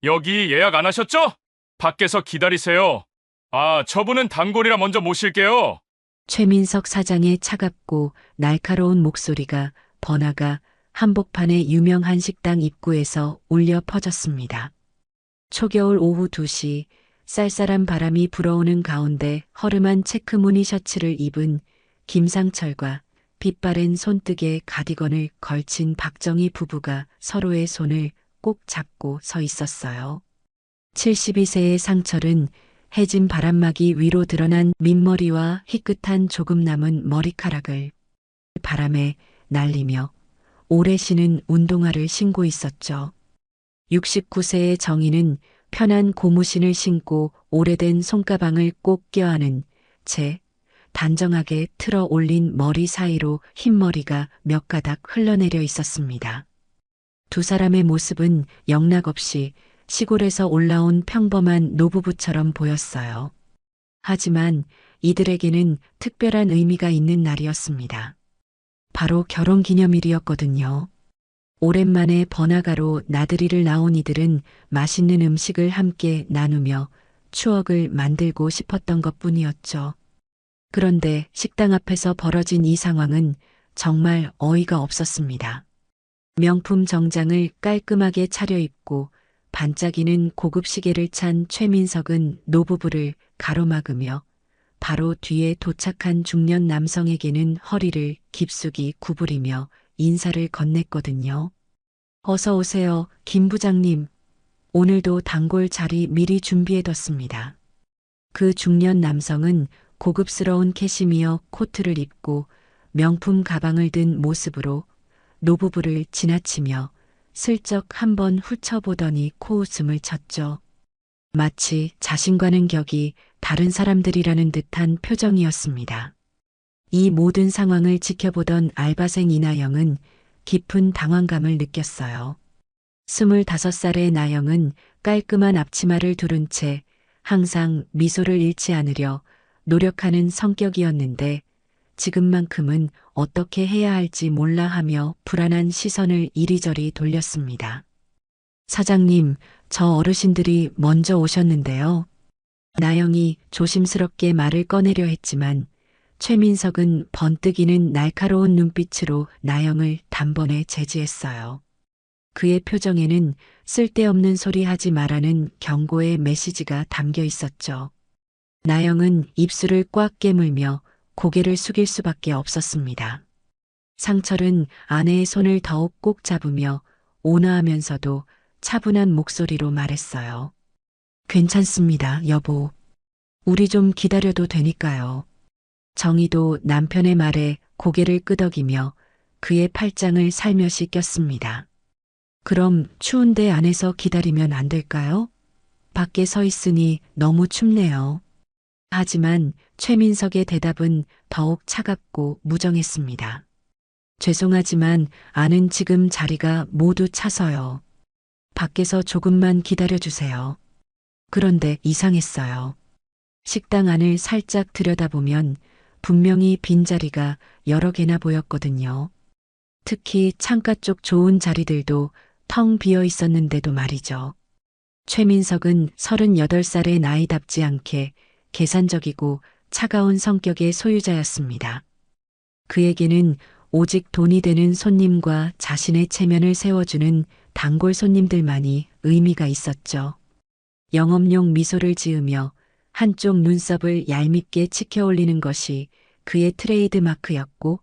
여기 예약 안 하셨죠? 밖에서 기다리세요. 아, 저분은 단골이라 먼저 모실게요. 최민석 사장의 차갑고 날카로운 목소리가 번화가 한복판의 유명한 식당 입구에서 울려 퍼졌습니다. 초겨울 오후 2시 쌀쌀한 바람이 불어오는 가운데 허름한 체크무늬 셔츠를 입은 김상철과 빛바랜 손뜨개 가디건을 걸친 박정희 부부가 서로의 손을 꼭 잡고 서 있었어요. 72세의 상철은 해진 바람막이 위로 드러난 민머리와 희끗한 조금 남은 머리카락을 바람에 날리며 오래 신은 운동화를 신고 있었죠. 69세의 정희는 편한 고무신을 신고 오래된 손가방을 꼭 껴안은 채 단정하게 틀어 올린 머리 사이로 흰머리가 몇 가닥 흘러내려 있었습니다. 두 사람의 모습은 영락없이 시골에서 올라온 평범한 노부부처럼 보였어요. 하지만 이들에게는 특별한 의미가 있는 날이었습니다. 바로 결혼 기념일이었거든요. 오랜만에 번화가로 나들이를 나온 이들은 맛있는 음식을 함께 나누며 추억을 만들고 싶었던 것뿐이었죠. 그런데 식당 앞에서 벌어진 이 상황은 정말 어이가 없었습니다. 명품 정장을 깔끔하게 차려입고 반짝이는 고급 시계를 찬 최민석은 노부부를 가로막으며 바로 뒤에 도착한 중년 남성에게는 허리를 깊숙이 구부리며 인사를 건넸거든요. 어서 오세요, 김 부장님. 오늘도 단골 자리 미리 준비해뒀습니다. 그 중년 남성은 고급스러운 캐시미어 코트를 입고 명품 가방을 든 모습으로 노부부를 지나치며 슬쩍 한번 훑어보더니 코웃음을 쳤죠. 마치 자신과는 격이 다른 사람들이라는 듯한 표정이었습니다. 이 모든 상황을 지켜보던 알바생 이나영은 깊은 당황감을 느꼈어요. 25살의 나영은 깔끔한 앞치마를 두른 채 항상 미소를 잃지 않으려 노력하는 성격이었는데 지금만큼은 어떻게 해야 할지 몰라 하며 불안한 시선을 이리저리 돌렸습니다. 사장님, 저 어르신들이 먼저 오셨는데요. 나영이 조심스럽게 말을 꺼내려 했지만 최민석은 번뜩이는 날카로운 눈빛으로 나영을 단번에 제지했어요. 그의 표정에는 쓸데없는 소리 하지 말라는 경고의 메시지가 담겨 있었죠. 나영은 입술을 꽉 깨물며 고개를 숙일 수밖에 없었습니다. 상철은 아내의 손을 더욱 꼭 잡으며 온화하면서도 차분한 목소리로 말했어요. 괜찮습니다, 여보. 우리 좀 기다려도 되니까요. 정희도 남편의 말에 고개를 끄덕이며 그의 팔짱을 살며시 꼈습니다. 그럼 추운데 안에서 기다리면 안 될까요? 밖에 서 있으니 너무 춥네요. 하지만 최민석의 대답은 더욱 차갑고 무정했습니다. 죄송하지만 아는 지금 자리가 모두 차서요. 밖에서 조금만 기다려주세요. 그런데 이상했어요. 식당 안을 살짝 들여다보면 분명히 빈자리가 여러 개나 보였거든요. 특히 창가 쪽 좋은 자리들도 텅 비어 있었는데도 말이죠. 최민석은 38살의 나이답지 않게 계산적이고 차가운 성격의 소유자였습니다. 그에게는 오직 돈이 되는 손님과 자신의 체면을 세워주는 단골 손님들만이 의미가 있었죠. 영업용 미소를 지으며 한쪽 눈썹을 얄밉게 치켜 올리는 것이 그의 트레이드 마크였고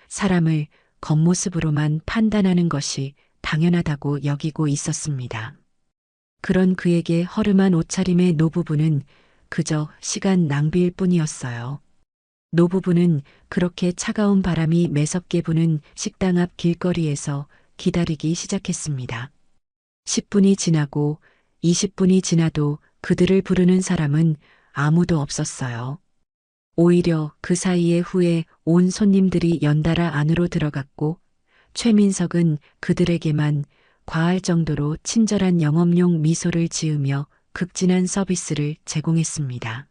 사람을 겉모습으로만 판단하는 것이 당연하다고 여기고 있었습니다. 그런 그에게 허름한 옷차림의 노부부는 그저 시간 낭비일 뿐이었어요. 노부부는 그렇게 차가운 바람이 매섭게 부는 식당 앞 길거리에서 기다리기 시작했습니다. 10분이 지나고 20분이 지나도 그들을 부르는 사람은 아무도 없었어요. 오히려 그 사이에 후에 온 손님들이 연달아 안으로 들어갔고 최민석은 그들에게만 과할 정도로 친절한 영업용 미소를 지으며 극진한 서비스를 제공했습니다.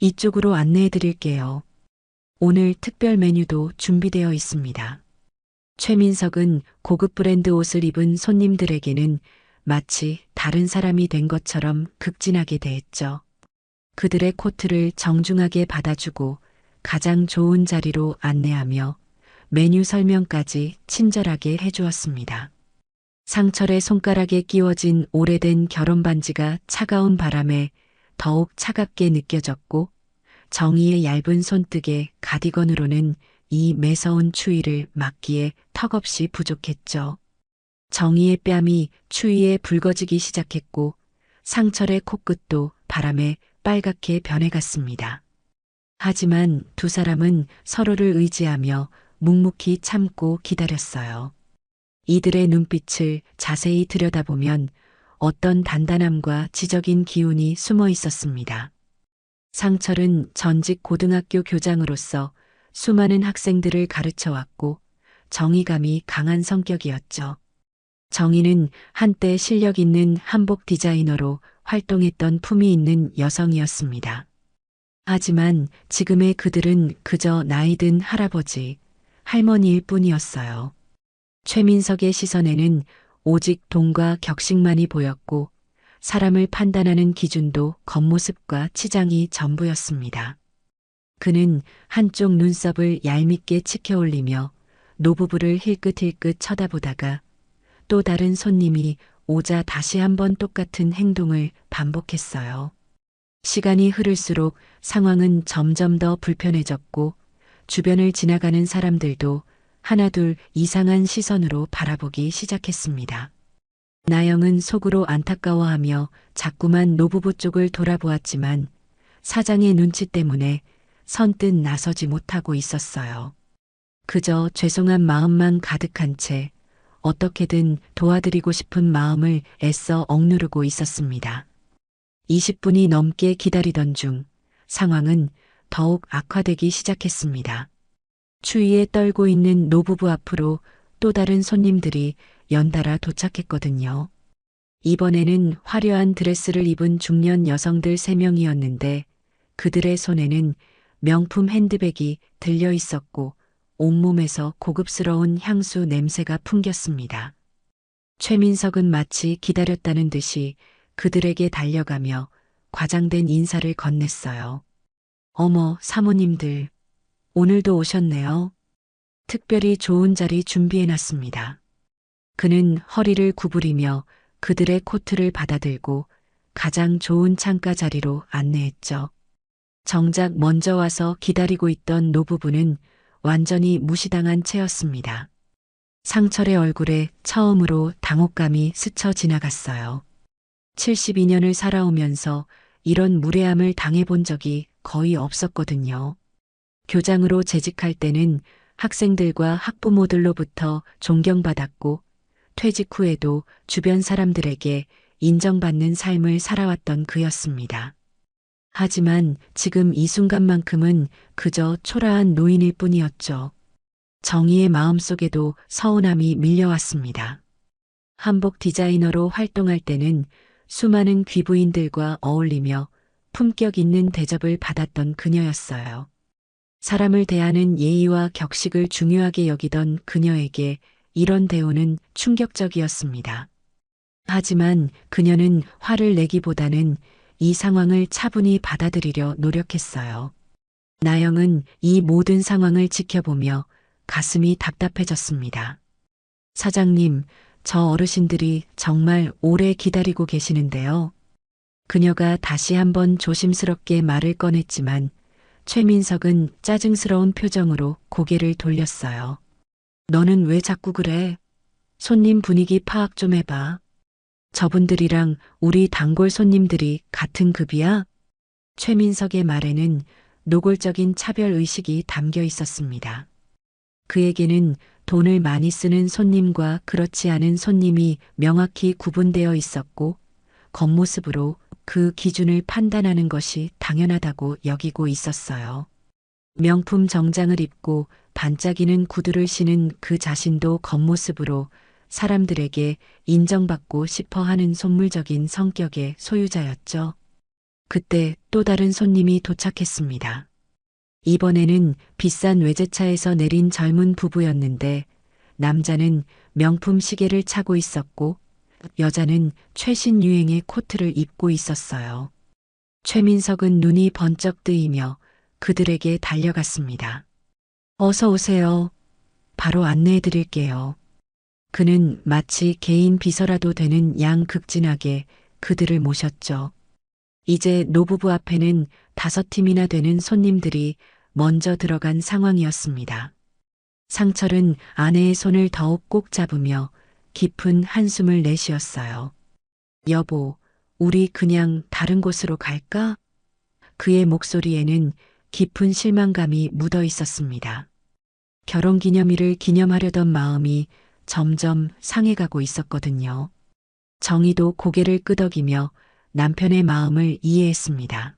이쪽으로 안내해 드릴게요. 오늘 특별 메뉴도 준비되어 있습니다. 최민석은 고급 브랜드 옷을 입은 손님들에게는 마치 다른 사람이 된 것처럼 극진하게 대했죠. 그들의 코트를 정중하게 받아주고 가장 좋은 자리로 안내하며 메뉴 설명까지 친절하게 해주었습니다. 상철의 손가락에 끼워진 오래된 결혼 반지가 차가운 바람에 더욱 차갑게 느껴졌고 정희의 얇은 손뜨개 가디건으로는 이 매서운 추위를 막기에 턱없이 부족했죠. 정희의 뺨이 추위에 붉어지기 시작했고 상철의 코끝도 바람에 빨갛게 변해갔습니다. 하지만 두 사람은 서로를 의지하며 묵묵히 참고 기다렸어요. 이들의 눈빛을 자세히 들여다보면 어떤 단단함과 지적인 기운이 숨어 있었습니다. 상철은 전직 고등학교 교장으로서 수많은 학생들을 가르쳐 왔고 정의감이 강한 성격이었죠. 정희는 한때 실력 있는 한복 디자이너로 활동했던 품이 있는 여성이었습니다. 하지만 지금의 그들은 그저 나이든 할아버지, 할머니일 뿐이었어요. 최민석의 시선에는 오직 돈과 격식만이 보였고 사람을 판단하는 기준도 겉모습과 치장이 전부였습니다. 그는 한쪽 눈썹을 얄밉게 치켜올리며 노부부를 힐끗힐끗 쳐다보다가 또 다른 손님이 오자 다시 한번 똑같은 행동을 반복했어요. 시간이 흐를수록 상황은 점점 더 불편해졌고 주변을 지나가는 사람들도 하나둘 이상한 시선으로 바라보기 시작했습니다. 나영은 속으로 안타까워하며 자꾸만 노부부 쪽을 돌아보았지만 사장의 눈치 때문에 선뜻 나서지 못하고 있었어요. 그저 죄송한 마음만 가득한 채 어떻게든 도와드리고 싶은 마음을 애써 억누르고 있었습니다. 20분이 넘게 기다리던 중 상황은 더욱 악화되기 시작했습니다. 추위에 떨고 있는 노부부 앞으로 또 다른 손님들이 연달아 도착했거든요. 이번에는 화려한 드레스를 입은 중년 여성들 3명이었는데 그들의 손에는 명품 핸드백이 들려 있었고 온몸에서 고급스러운 향수 냄새가 풍겼습니다. 최민석은 마치 기다렸다는 듯이 그들에게 달려가며 과장된 인사를 건넸어요. 어머, 사모님들, 오늘도 오셨네요. 특별히 좋은 자리 준비해놨습니다. 그는 허리를 구부리며 그들의 코트를 받아들고 가장 좋은 창가 자리로 안내했죠. 정작 먼저 와서 기다리고 있던 노부부는 완전히 무시당한 채였습니다. 상철의 얼굴에 처음으로 당혹감이 스쳐 지나갔어요. 72년을 살아오면서 이런 무례함을 당해본 적이 거의 없었거든요. 교장으로 재직할 때는 학생들과 학부모들로부터 존경받았고 퇴직 후에도 주변 사람들에게 인정받는 삶을 살아왔던 그였습니다. 하지만 지금 이 순간만큼은 그저 초라한 노인일 뿐이었죠. 정희의 마음속에도 서운함이 밀려왔습니다. 한복 디자이너로 활동할 때는 수많은 귀부인들과 어울리며 품격 있는 대접을 받았던 그녀였어요. 사람을 대하는 예의와 격식을 중요하게 여기던 그녀에게 이런 대우는 충격적이었습니다. 하지만 그녀는 화를 내기보다는 이 상황을 차분히 받아들이려 노력했어요. 나영은 이 모든 상황을 지켜보며 가슴이 답답해졌습니다. 사장님, 저 어르신들이 정말 오래 기다리고 계시는데요. 그녀가 다시 한번 조심스럽게 말을 꺼냈지만 최민석은 짜증스러운 표정으로 고개를 돌렸어요. 너는 왜 자꾸 그래? 손님 분위기 파악 좀 해봐. 저분들이랑 우리 단골 손님들이 같은 급이야? 최민석의 말에는 노골적인 차별 의식이 담겨 있었습니다. 그에게는 돈을 많이 쓰는 손님과 그렇지 않은 손님이 명확히 구분되어 있었고 겉모습으로 그 기준을 판단하는 것이 당연하다고 여기고 있었어요. 명품 정장을 입고 반짝이는 구두를 신은 그 자신도 겉모습으로 사람들에게 인정받고 싶어 하는 속물적인 성격의 소유자였죠. 그때 또 다른 손님이 도착했습니다. 이번에는 비싼 외제차에서 내린 젊은 부부였는데 남자는 명품 시계를 차고 있었고 여자는 최신 유행의 코트를 입고 있었어요. 최민석은 눈이 번쩍 뜨이며 그들에게 달려갔습니다. 어서 오세요. 바로 안내해 드릴게요. 그는 마치 개인 비서라도 되는 양극진하게 그들을 모셨죠. 이제 노부부 앞에는 5팀이나 되는 손님들이 먼저 들어간 상황이었습니다. 상철은 아내의 손을 더욱 꼭 잡으며 깊은 한숨을 내쉬었어요. 여보, 우리 그냥 다른 곳으로 갈까? 그의 목소리에는 깊은 실망감이 묻어 있었습니다. 결혼기념일을 기념하려던 마음이 점점 상해가고 있었거든요. 정희도 고개를 끄덕이며 남편의 마음을 이해했습니다.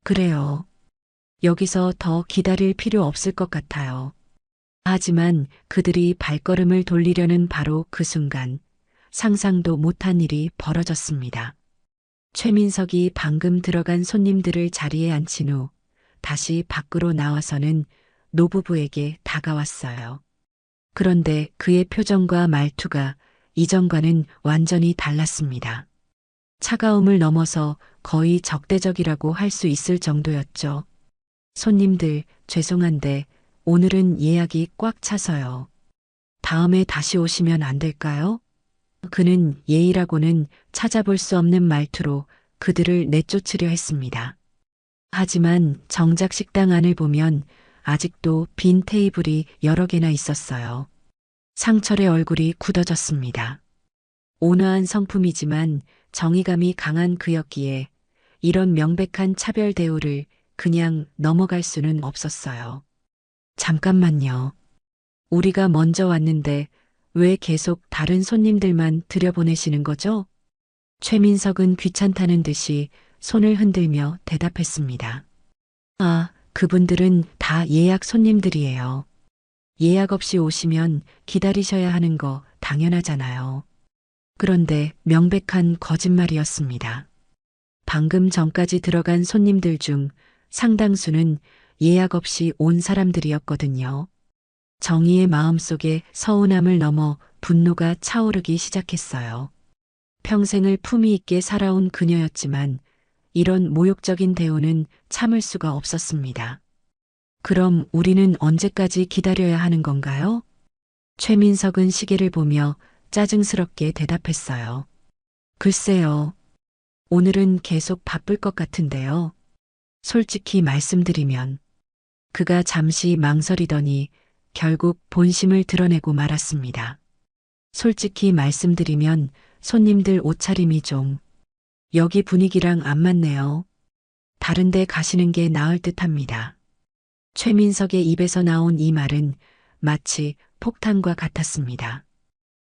그래요. 여기서 더 기다릴 필요 없을 것 같아요. 하지만 그들이 발걸음을 돌리려는 바로 그 순간 상상도 못한 일이 벌어졌습니다. 최민석이 방금 들어간 손님들을 자리에 앉힌 후 다시 밖으로 나와서는 노부부에게 다가왔어요. 그런데 그의 표정과 말투가 이전과는 완전히 달랐습니다. 차가움을 넘어서 거의 적대적이라고 할 수 있을 정도였죠. 손님들, 죄송한데 오늘은 예약이 꽉 차서요. 다음에 다시 오시면 안 될까요? 그는 예의라고는 찾아볼 수 없는 말투로 그들을 내쫓으려 했습니다. 하지만 정작 식당 안을 보면 아직도 빈 테이블이 여러 개나 있었어요. 상철의 얼굴이 굳어졌습니다. 온화한 성품이지만 정의감이 강한 그였기에 이런 명백한 차별 대우를 그냥 넘어갈 수는 없었어요. 잠깐만요. 우리가 먼저 왔는데 왜 계속 다른 손님들만 들여보내시는 거죠? 최민석은 귀찮다는 듯이 손을 흔들며 대답했습니다. 아, 그분들은 다 예약 손님들이에요. 예약 없이 오시면 기다리셔야 하는 거 당연하잖아요. 그런데 명백한 거짓말이었습니다. 방금 전까지 들어간 손님들 중 상당수는 예약 없이 온 사람들이었거든요. 정희의 마음속에 서운함을 넘어 분노가 차오르기 시작했어요. 평생을 품위 있게 살아온 그녀였지만 이런 모욕적인 대우는 참을 수가 없었습니다. 그럼 우리는 언제까지 기다려야 하는 건가요? 최민석은 시계를 보며 짜증스럽게 대답했어요. 글쎄요. 오늘은 계속 바쁠 것 같은데요. 솔직히 말씀드리면 그가 잠시 망설이더니 결국 본심을 드러내고 말았습니다. 솔직히 말씀드리면 손님들 옷차림이 좀 여기 분위기랑 안 맞네요. 다른 데 가시는 게 나을 듯합니다. 최민석의 입에서 나온 이 말은 마치 폭탄과 같았습니다.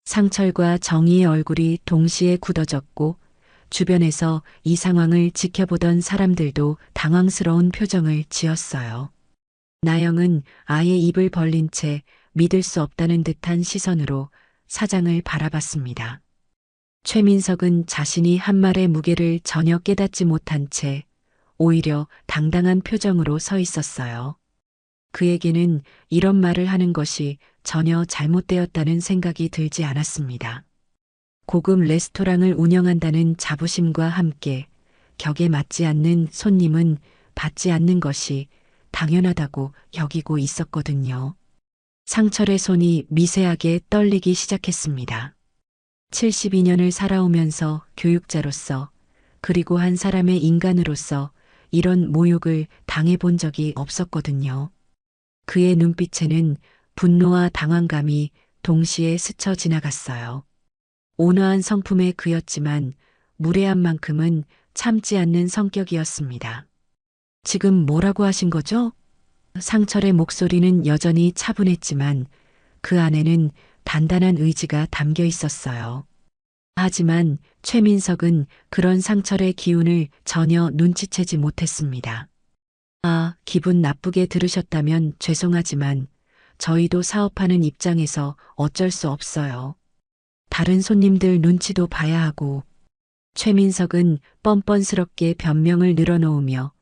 상철과 정희의 얼굴이 동시에 굳어졌고 주변에서 이 상황을 지켜보던 사람들도 당황스러운 표정을 지었어요. 나영은 아예 입을 벌린 채 믿을 수 없다는 듯한 시선으로 사장을 바라봤습니다. 최민석은 자신이 한 말의 무게를 전혀 깨닫지 못한 채 오히려 당당한 표정으로 서 있었어요. 그에게는 이런 말을 하는 것이 전혀 잘못되었다는 생각이 들지 않았습니다. 고급 레스토랑을 운영한다는 자부심과 함께 격에 맞지 않는 손님은 받지 않는 것이 당연하다고 여기고 있었거든요. 상철의 손이 미세하게 떨리기 시작했습니다. 72년을 살아오면서 교육자로서 그리고 한 사람의 인간으로서 이런 모욕을 당해본 적이 없었거든요. 그의 눈빛에는 분노와 당황감이 동시에 스쳐 지나갔어요. 온화한 성품의 그였지만 무례한 만큼은 참지 않는 성격이었습니다. 지금 뭐라고 하신 거죠? 상철의 목소리는 여전히 차분했지만 그 안에는 단단한 의지가 담겨 있었어요. 하지만 최민석은 그런 상철의 기운을 전혀 눈치채지 못했습니다. 아, 기분 나쁘게 들으셨다면 죄송하지만 저희도 사업하는 입장에서 어쩔 수 없어요. 다른 손님들 눈치도 봐야 하고. 최민석은 뻔뻔스럽게 변명을 늘어놓으며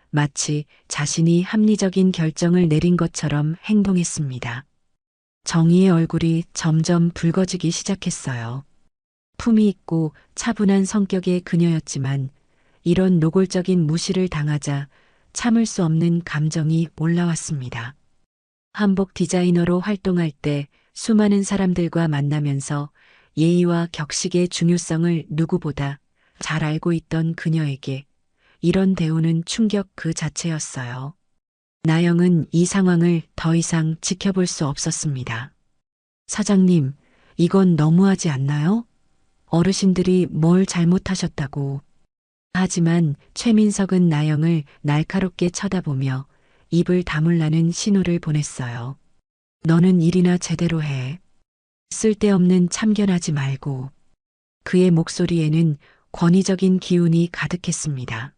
마치 자신이 합리적인 결정을 내린 것처럼 행동했습니다. 정희의 얼굴이 점점 붉어지기 시작했어요. 품위 있고 차분한 성격의 그녀였지만 이런 노골적인 무시를 당하자 참을 수 없는 감정이 올라왔습니다. 한복 디자이너로 활동할 때 수많은 사람들과 만나면서 예의와 격식의 중요성을 누구보다 잘 알고 있던 그녀에게 이런 대우는 충격 그 자체였어요. 나영은 이 상황을 더 이상 지켜볼 수 없었습니다. 사장님, 이건 너무하지 않나요? 어르신들이 뭘 잘못하셨다고. 하지만 최민석은 나영을 날카롭게 쳐다보며 입을 다물라는 신호를 보냈어요. 너는 일이나 제대로 해. 쓸데없는 참견하지 말고. 그의 목소리에는 권위적인 기운이 가득했습니다.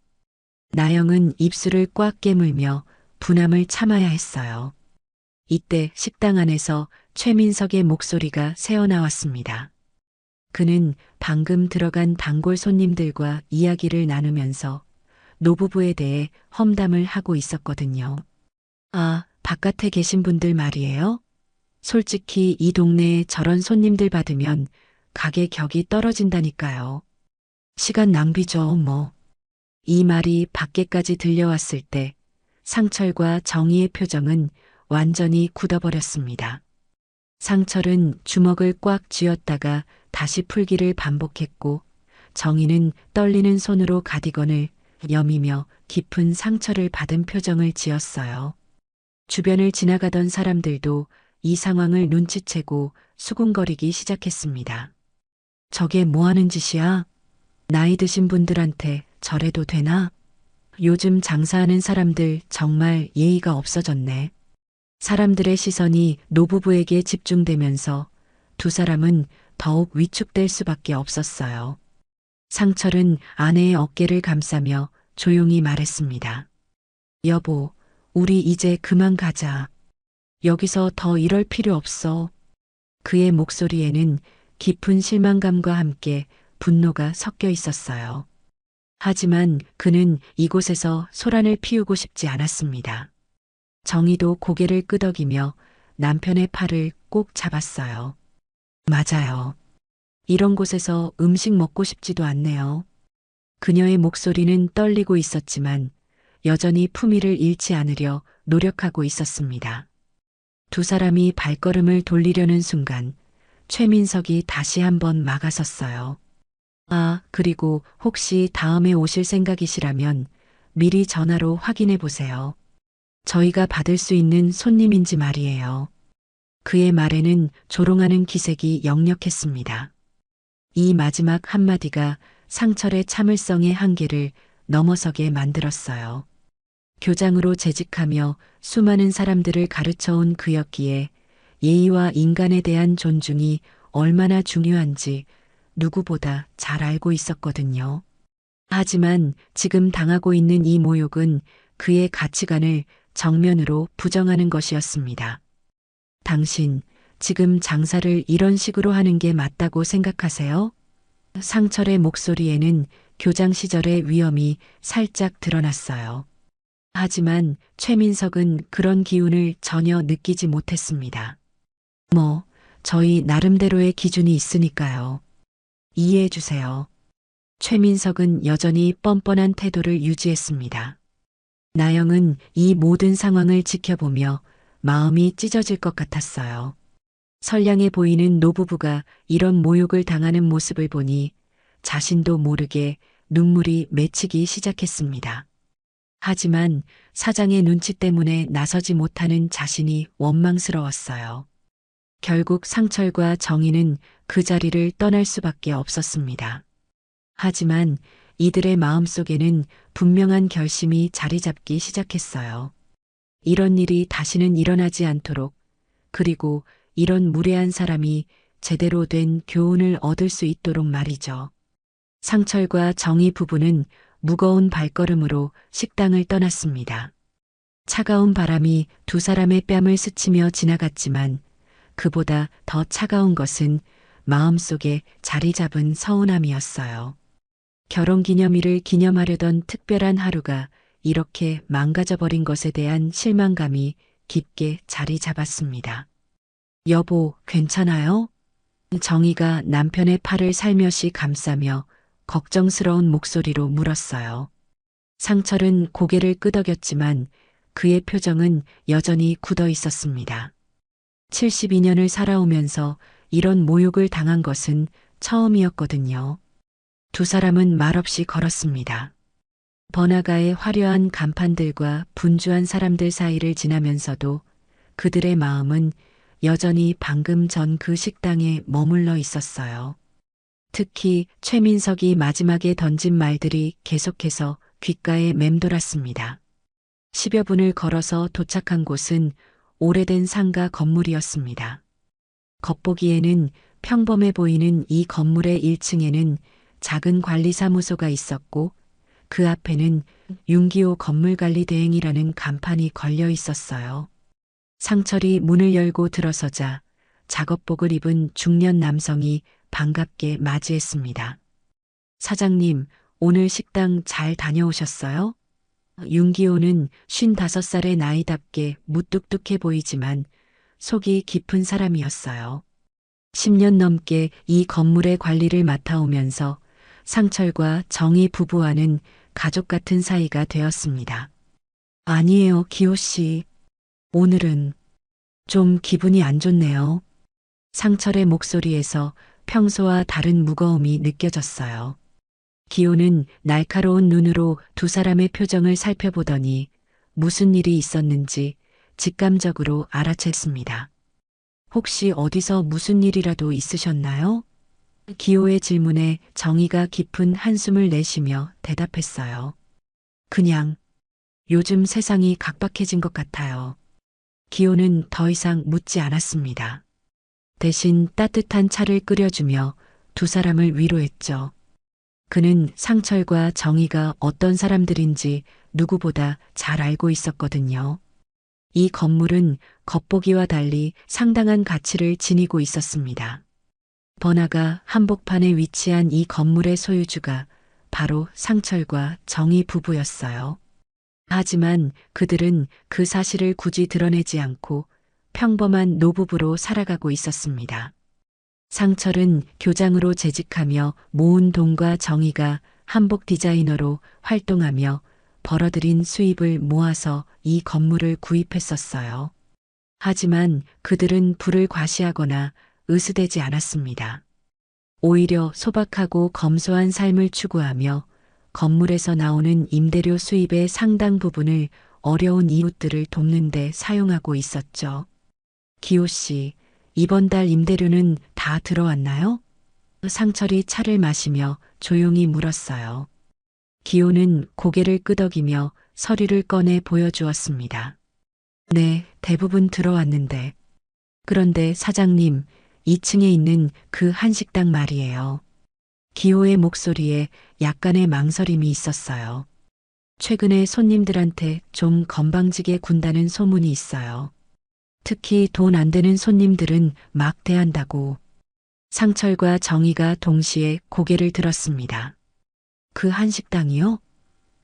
나영은 입술을 꽉 깨물며 분함을 참아야 했어요. 이때 식당 안에서 최민석의 목소리가 새어나왔습니다. 그는 방금 들어간 단골 손님들과 이야기를 나누면서 노부부에 대해 험담을 하고 있었거든요. 아, 바깥에 계신 분들 말이에요? 솔직히 이 동네에 저런 손님들 받으면 가게 격이 떨어진다니까요. 시간 낭비죠, 뭐. 이 말이 밖에까지 들려왔을 때 상철과 정희의 표정은 완전히 굳어버렸습니다. 상철은 주먹을 꽉 쥐었다가 다시 풀기를 반복했고 정희는 떨리는 손으로 가디건을 여미며 깊은 상처를 받은 표정을 지었어요. 주변을 지나가던 사람들도 이 상황을 눈치채고 수군거리기 시작했습니다. 저게 뭐 하는 짓이야? 나이 드신 분들한테 저래도 되나? 요즘 장사하는 사람들 정말 예의가 없어졌네. 사람들의 시선이 노부부에게 집중되면서 두 사람은 더욱 위축될 수밖에 없었어요. 상철은 아내의 어깨를 감싸며 조용히 말했습니다. 여보, 우리 이제 그만 가자. 여기서 더 이럴 필요 없어. 그의 목소리에는 깊은 실망감과 함께 분노가 섞여 있었어요. 하지만 그는 이곳에서 소란을 피우고 싶지 않았습니다. 정희도 고개를 끄덕이며 남편의 팔을 꼭 잡았어요. 맞아요. 이런 곳에서 음식 먹고 싶지도 않네요. 그녀의 목소리는 떨리고 있었지만 여전히 품위를 잃지 않으려 노력하고 있었습니다. 두 사람이 발걸음을 돌리려는 순간 최민석이 다시 한번 막아섰어요. 아, 그리고 혹시 다음에 오실 생각이시라면 미리 전화로 확인해 보세요. 저희가 받을 수 있는 손님인지 말이에요. 그의 말에는 조롱하는 기색이 역력했습니다. 이 마지막 한마디가 상철의 참을성의 한계를 넘어서게 만들었어요. 교장으로 재직하며 수많은 사람들을 가르쳐온 그였기에 예의와 인간에 대한 존중이 얼마나 중요한지 누구보다 잘 알고 있었거든요. 하지만 지금 당하고 있는 이 모욕은 그의 가치관을 정면으로 부정하는 것이었습니다. 당신, 지금 장사를 이런 식으로 하는 게 맞다고 생각하세요? 상철의 목소리에는 교장 시절의 위험이 살짝 드러났어요. 하지만 최민석은 그런 기운을 전혀 느끼지 못했습니다. 뭐, 저희 나름대로의 기준이 있으니까요. 이해해 주세요. 최민석은 여전히 뻔뻔한 태도를 유지했습니다. 나영은 이 모든 상황을 지켜보며 마음이 찢어질 것 같았어요. 선량해 보이는 노부부가 이런 모욕을 당하는 모습을 보니 자신도 모르게 눈물이 맺히기 시작했습니다. 하지만 사장의 눈치 때문에 나서지 못하는 자신이 원망스러웠어요. 결국 상철과 정희는 그 자리를 떠날 수밖에 없었습니다. 하지만 이들의 마음속에는 분명한 결심이 자리 잡기 시작했어요. 이런 일이 다시는 일어나지 않도록, 그리고 이런 무례한 사람이 제대로 된 교훈을 얻을 수 있도록 말이죠. 상철과 정희 부부는 무거운 발걸음으로 식당을 떠났습니다. 차가운 바람이 두 사람의 뺨을 스치며 지나갔지만 그보다 더 차가운 것은 마음속에 자리 잡은 서운함이었어요. 결혼기념일을 기념하려던 특별한 하루가 이렇게 망가져버린 것에 대한 실망감이 깊게 자리 잡았습니다. 여보, 괜찮아요? 정희가 남편의 팔을 살며시 감싸며 걱정스러운 목소리로 물었어요. 상철은 고개를 끄덕였지만 그의 표정은 여전히 굳어 있었습니다. 72년을 살아오면서 이런 모욕을 당한 것은 처음이었거든요. 두 사람은 말없이 걸었습니다. 번화가의 화려한 간판들과 분주한 사람들 사이를 지나면서도 그들의 마음은 여전히 방금 전 그 식당에 머물러 있었어요. 특히 최민석이 마지막에 던진 말들이 계속해서 귓가에 맴돌았습니다. 10여 분을 걸어서 도착한 곳은 오래된 상가 건물이었습니다. 겉보기에는 평범해 보이는 이 건물의 1층에는 작은 관리사무소가 있었고 그 앞에는 윤기호 건물관리대행이라는 간판이 걸려 있었어요. 상철이 문을 열고 들어서자 작업복을 입은 중년 남성이 반갑게 맞이했습니다. 사장님, 오늘 식당 잘 다녀오셨어요? 윤기호는 55살의 나이답게 무뚝뚝해 보이지만 속이 깊은 사람이었어요. 10년 넘게 이 건물의 관리를 맡아오면서 상철과 정희 부부와는 가족 같은 사이가 되었습니다. 아니에요, 기호 씨. 오늘은 좀 기분이 안 좋네요. 상철의 목소리에서 평소와 다른 무거움이 느껴졌어요. 기호는 날카로운 눈으로 두 사람의 표정을 살펴보더니 무슨 일이 있었는지 직감적으로 알아챘습니다. 혹시 어디서 무슨 일이라도 있으셨나요? 기호의 질문에 정희가 깊은 한숨을 내쉬며 대답했어요. 그냥 요즘 세상이 각박해진 것 같아요. 기호는 더 이상 묻지 않았습니다. 대신 따뜻한 차를 끓여주며 두 사람을 위로했죠. 그는 상철과 정희가 어떤 사람들인지 누구보다 잘 알고 있었거든요. 이 건물은 겉보기와 달리 상당한 가치를 지니고 있었습니다. 번화가 한복판에 위치한 이 건물의 소유주가 바로 상철과 정희 부부였어요. 하지만 그들은 그 사실을 굳이 드러내지 않고 평범한 노부부로 살아가고 있었습니다. 상철은 교장으로 재직하며 모은 돈과 정희가 한복 디자이너로 활동하며 벌어들인 수입을 모아서 이 건물을 구입했었어요. 하지만 그들은 부를 과시하거나 으스대지 않았습니다. 오히려 소박하고 검소한 삶을 추구하며 건물에서 나오는 임대료 수입의 상당 부분을 어려운 이웃들을 돕는 데 사용하고 있었죠. 기호 씨, 이번 달 임대료는 다 들어왔나요? 상철이 차를 마시며 조용히 물었어요. 기호는 고개를 끄덕이며 서류를 꺼내 보여주었습니다. 네, 대부분 들어왔는데. 그런데 사장님, 2층에 있는 그 한식당 말이에요. 기호의 목소리에 약간의 망설임이 있었어요. 최근에 손님들한테 좀 건방지게 군다는 소문이 있어요. 특히 돈 안 되는 손님들은 막 대한다고. 상철과 정희가 동시에 고개를 들었습니다. 그 한식당이요?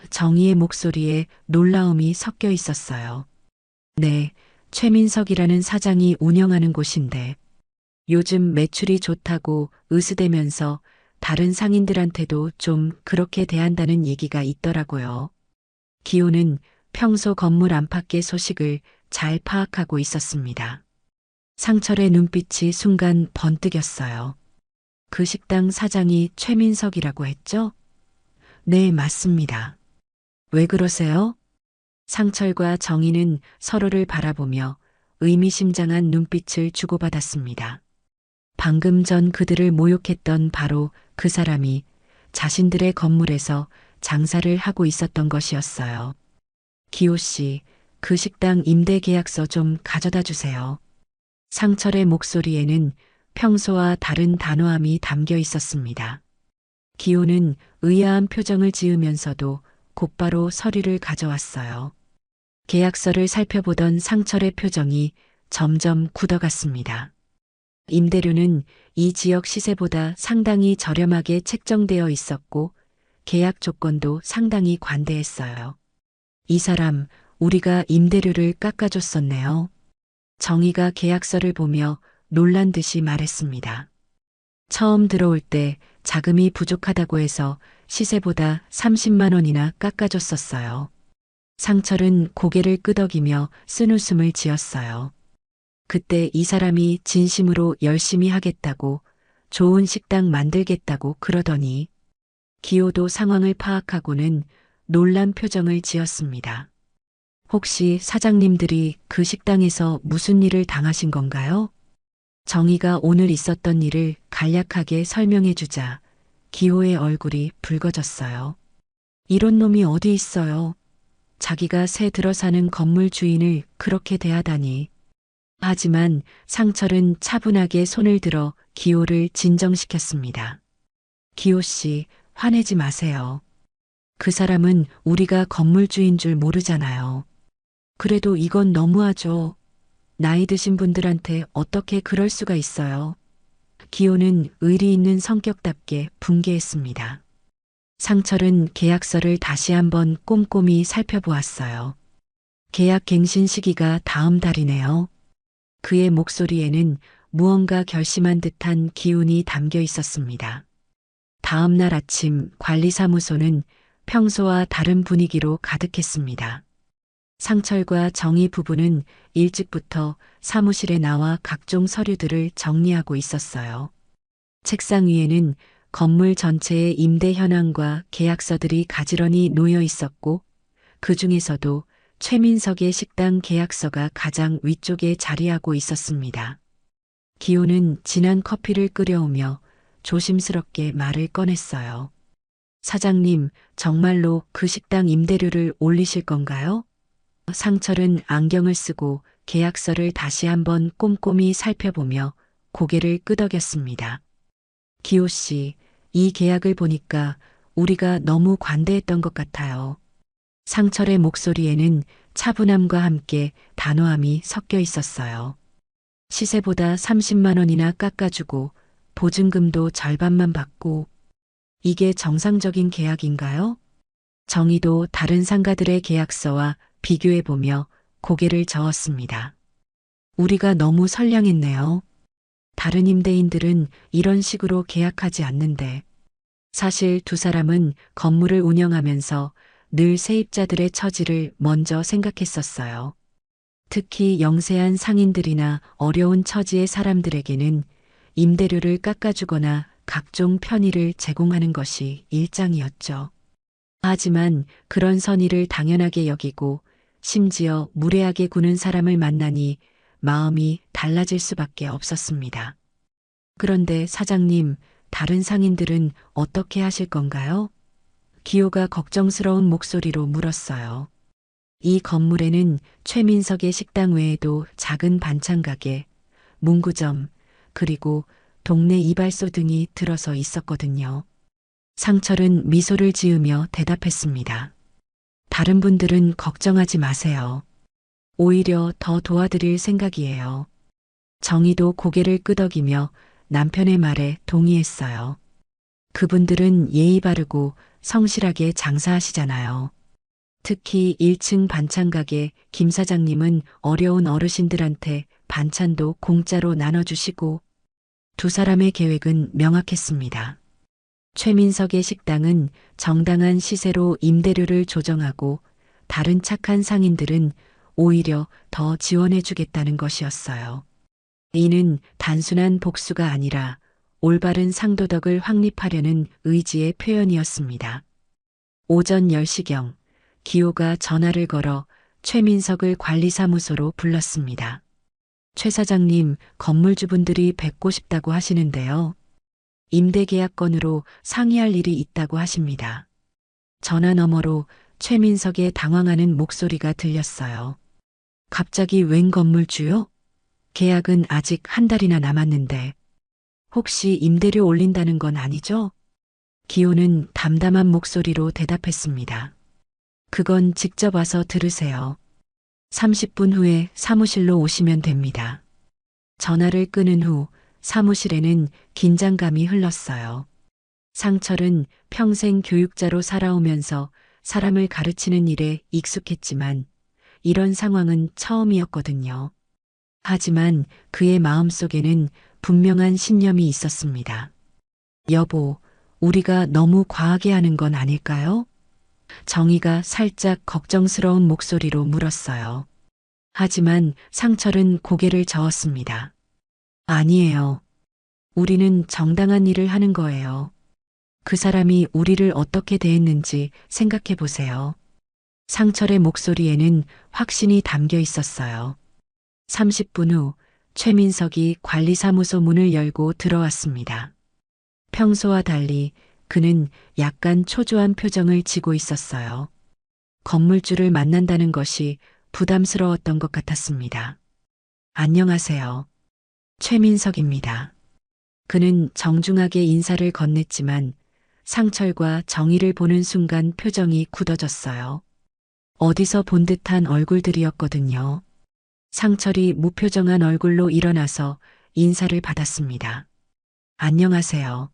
정희의 목소리에 놀라움이 섞여 있었어요. 네, 최민석이라는 사장이 운영하는 곳인데 요즘 매출이 좋다고 으스대면서 다른 상인들한테도 좀 그렇게 대한다는 얘기가 있더라고요. 기호는 평소 건물 안팎의 소식을 잘 파악하고 있었습니다. 상철의 눈빛이 순간 번뜩였어요. 그 식당 사장이 최민석이라고 했죠? 네, 맞습니다. 왜 그러세요? 상철과 정희는 서로를 바라보며 의미심장한 눈빛을 주고받았습니다. 방금 전 그들을 모욕했던 바로 그 사람이 자신들의 건물에서 장사를 하고 있었던 것이었어요. 기호 씨, 그 식당 임대 계약서 좀 가져다 주세요. 상철의 목소리에는 평소와 다른 단호함이 담겨 있었습니다. 기호는 의아한 표정을 지으면서도 곧바로 서류를 가져왔어요. 계약서를 살펴보던 상철의 표정이 점점 굳어갔습니다. 임대료는 이 지역 시세보다 상당히 저렴하게 책정되어 있었고 계약 조건도 상당히 관대했어요. 이 사람, 우리가 임대료를 깎아줬었네요. 정희가 계약서를 보며 놀란 듯이 말했습니다. 처음 들어올 때 자금이 부족하다고 해서 시세보다 30만 원이나 깎아줬었어요. 상철은 고개를 끄덕이며 쓴웃음을 지었어요. 그때 이 사람이 진심으로 열심히 하겠다고 좋은 식당 만들겠다고 그러더니 기호도 상황을 파악하고는 놀란 표정을 지었습니다. 혹시 사장님들이 그 식당에서 무슨 일을 당하신 건가요? 정희가 오늘 있었던 일을 간략하게 설명해 주자 기호의 얼굴이 붉어졌어요. 이런 놈이 어디 있어요? 자기가 새 들어 사는 건물 주인을 그렇게 대하다니. 하지만 상철은 차분하게 손을 들어 기호를 진정시켰습니다. 기호 씨, 화내지 마세요. 그 사람은 우리가 건물주인 줄 모르잖아요. 그래도 이건 너무하죠. 나이 드신 분들한테 어떻게 그럴 수가 있어요. 기호는 의리 있는 성격답게 분개했습니다. 상철은 계약서를 다시 한번 꼼꼼히 살펴보았어요. 계약 갱신 시기가 다음 달이네요. 그의 목소리에는 무언가 결심한 듯한 기운이 담겨 있었습니다. 다음 날 아침 관리사무소는 평소와 다른 분위기로 가득했습니다. 상철과 정희 부부는 일찍부터 사무실에 나와 각종 서류들을 정리하고 있었어요. 책상 위에는 건물 전체의 임대 현황과 계약서들이 가지런히 놓여 있었고, 그 중에서도 최민석의 식당 계약서가 가장 위쪽에 자리하고 있었습니다. 기호는 진한 커피를 끓여오며 조심스럽게 말을 꺼냈어요. 사장님, 정말로 그 식당 임대료를 올리실 건가요? 상철은 안경을 쓰고 계약서를 다시 한번 꼼꼼히 살펴보며 고개를 끄덕였습니다. 기호 씨, 이 계약을 보니까 우리가 너무 관대했던 것 같아요. 상철의 목소리에는 차분함과 함께 단호함이 섞여 있었어요. 시세보다 30만 원이나 깎아주고 보증금도 절반만 받고 이게 정상적인 계약인가요? 정희도 다른 상가들의 계약서와 비교해보며 고개를 저었습니다. 우리가 너무 선량했네요. 다른 임대인들은 이런 식으로 계약하지 않는데 사실 두 사람은 건물을 운영하면서 늘 세입자들의 처지를 먼저 생각했었어요. 특히 영세한 상인들이나 어려운 처지의 사람들에게는 임대료를 깎아주거나 각종 편의를 제공하는 것이 일장이었죠. 하지만 그런 선의를 당연하게 여기고 심지어 무례하게 구는 사람을 만나니 마음이 달라질 수밖에 없었습니다. 그런데 사장님, 다른 상인들은 어떻게 하실 건가요? 기호가 걱정스러운 목소리로 물었어요. 이 건물에는 최민석의 식당 외에도 작은 반찬 가게, 문구점, 그리고 동네 이발소 등이 들어서 있었거든요. 상철은 미소를 지으며 대답했습니다. 다른 분들은 걱정하지 마세요. 오히려 더 도와드릴 생각이에요. 정희도 고개를 끄덕이며 남편의 말에 동의했어요. 그분들은 예의 바르고 성실하게 장사하시잖아요. 특히 1층 반찬가게 김 사장님은 어려운 어르신들한테 반찬도 공짜로 나눠주시고 두 사람의 계획은 명확했습니다. 최민석의 식당은 정당한 시세로 임대료를 조정하고 다른 착한 상인들은 오히려 더 지원해주겠다는 것이었어요. 이는 단순한 복수가 아니라 올바른 상도덕을 확립하려는 의지의 표현이었습니다. 오전 10시경 기호가 전화를 걸어 최민석을 관리사무소로 불렀습니다. 최 사장님, 건물주분들이 뵙고 싶다고 하시는데요. 임대계약건으로 상의할 일이 있다고 하십니다. 전화 너머로 최민석의 당황하는 목소리가 들렸어요. 갑자기 웬 건물주요? 계약은 아직 한 달이나 남았는데 혹시 임대료 올린다는 건 아니죠? 기호는 담담한 목소리로 대답했습니다. 그건 직접 와서 들으세요. 30분 후에 사무실로 오시면 됩니다. 전화를 끊은 후 사무실에는 긴장감이 흘렀어요. 상철은 평생 교육자로 살아오면서 사람을 가르치는 일에 익숙했지만 이런 상황은 처음이었거든요. 하지만 그의 마음속에는 분명한 신념이 있었습니다. 여보, 우리가 너무 과하게 하는 건 아닐까요? 정희가 살짝 걱정스러운 목소리로 물었어요. 하지만 상철은 고개를 저었습니다. 아니에요. 우리는 정당한 일을 하는 거예요. 그 사람이 우리를 어떻게 대했는지 생각해 보세요. 상철의 목소리에는 확신이 담겨 있었어요. 30분 후 최민석이 관리사무소 문을 열고 들어왔습니다. 평소와 달리 그는 약간 초조한 표정을 지고 있었어요. 건물주를 만난다는 것이 부담스러웠던 것 같았습니다. 안녕하세요. 최민석입니다. 그는 정중하게 인사를 건넸지만 상철과 정의를 보는 순간 표정이 굳어졌어요. 어디서 본 듯한 얼굴들이었거든요. 상철이 무표정한 얼굴로 일어나서 인사를 받았습니다. 안녕하세요.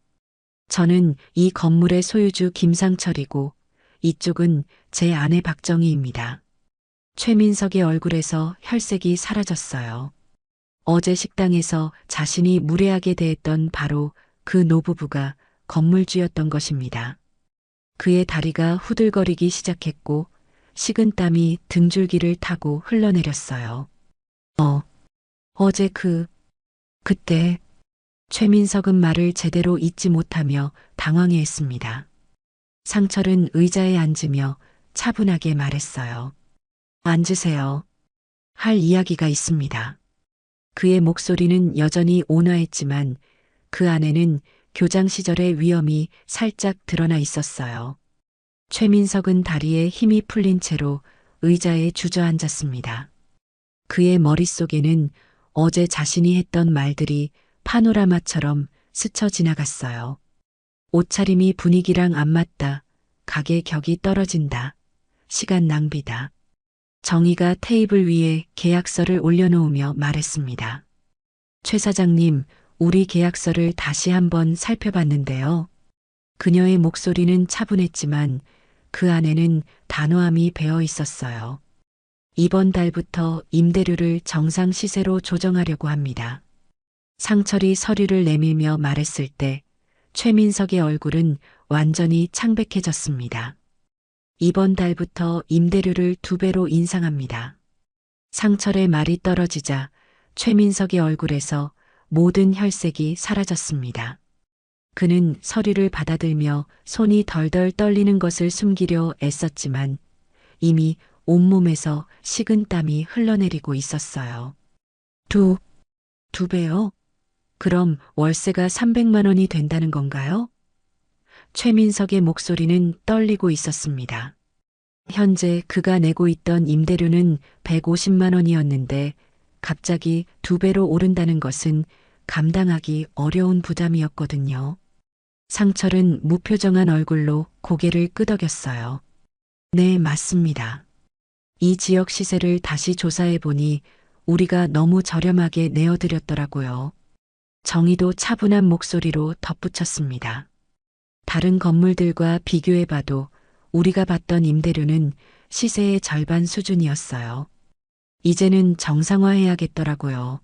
저는 이 건물의 소유주 김상철이고 이쪽은 제 아내 박정희입니다. 최민석의 얼굴에서 혈색이 사라졌어요. 어제 식당에서 자신이 무례하게 대했던 바로 그 노부부가 건물주였던 것입니다. 그의 다리가 후들거리기 시작했고 식은땀이 등줄기를 타고 흘러내렸어요. 어제 그때 최민석은 말을 제대로 잇지 못하며 당황해했습니다. 상철은 의자에 앉으며 차분하게 말했어요. 앉으세요. 할 이야기가 있습니다. 그의 목소리는 여전히 온화했지만 그 안에는 교장 시절의 위험이 살짝 드러나 있었어요. 최민석은 다리에 힘이 풀린 채로 의자에 주저앉았습니다. 그의 머릿속에는 어제 자신이 했던 말들이 파노라마처럼 스쳐 지나갔어요. 옷차림이 분위기랑 안 맞다. 가게 격이 떨어진다. 시간 낭비다. 정희가 테이블 위에 계약서를 올려놓으며 말했습니다. 최 사장님, 우리 계약서를 다시 한번 살펴봤는데요. 그녀의 목소리는 차분했지만 그 안에는 단호함이 배어 있었어요. 이번 달부터 임대료를 정상 시세로 조정하려고 합니다. 상철이 서류를 내밀며 말했을 때 최민석의 얼굴은 완전히 창백해졌습니다. 이번 달부터 임대료를 2배로 인상합니다. 상철의 말이 떨어지자 최민석의 얼굴에서 모든 혈색이 사라졌습니다. 그는 서류를 받아들며 손이 덜덜 떨리는 것을 숨기려 애썼지만 이미 온몸에서 식은땀이 흘러내리고 있었어요. 두 배요? 그럼 월세가 300만 원이 된다는 건가요? 최민석의 목소리는 떨리고 있었습니다. 현재 그가 내고 있던 임대료는 150만 원이었는데 갑자기 2배로 오른다는 것은 감당하기 어려운 부담이었거든요. 상철은 무표정한 얼굴로 고개를 끄덕였어요. 네, 맞습니다. 이 지역 시세를 다시 조사해 보니 우리가 너무 저렴하게 내어드렸더라고요. 정희도 차분한 목소리로 덧붙였습니다. 다른 건물들과 비교해 봐도 우리가 받던 임대료는 시세의 절반 수준이었어요. 이제는 정상화해야겠더라고요.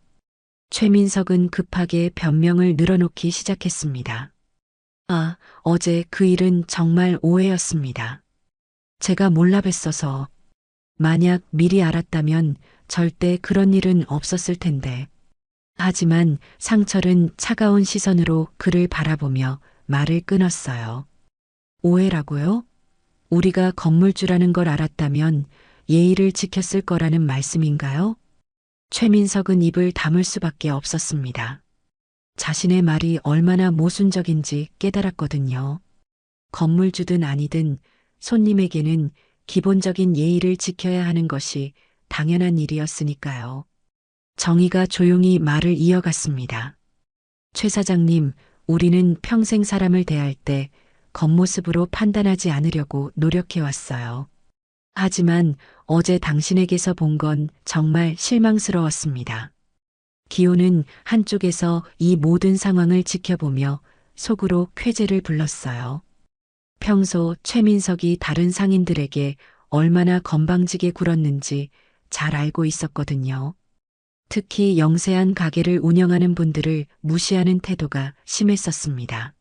최민석은 급하게 변명을 늘어놓기 시작했습니다. 어제 그 일은 정말 오해였습니다. 제가 몰라 뵀어서 만약 미리 알았다면 절대 그런 일은 없었을 텐데. 하지만 상철은 차가운 시선으로 그를 바라보며 말을 끊었어요. 오해라고요? 우리가 건물주라는 걸 알았다면 예의를 지켰을 거라는 말씀인가요? 최민석은 입을 다물 수밖에 없었습니다. 자신의 말이 얼마나 모순적인지 깨달았거든요. 건물주든 아니든 손님에게는 기본적인 예의를 지켜야 하는 것이 당연한 일이었으니까요. 정희가 조용히 말을 이어갔습니다. 최 사장님, 우리는 평생 사람을 대할 때 겉모습으로 판단하지 않으려고 노력해왔어요. 하지만 어제 당신에게서 본 건 정말 실망스러웠습니다. 기호는 한쪽에서 이 모든 상황을 지켜보며 속으로 쾌재를 불렀어요. 평소 최민석이 다른 상인들에게 얼마나 건방지게 굴었는지 잘 알고 있었거든요. 특히 영세한 가게를 운영하는 분들을 무시하는 태도가 심했었습니다.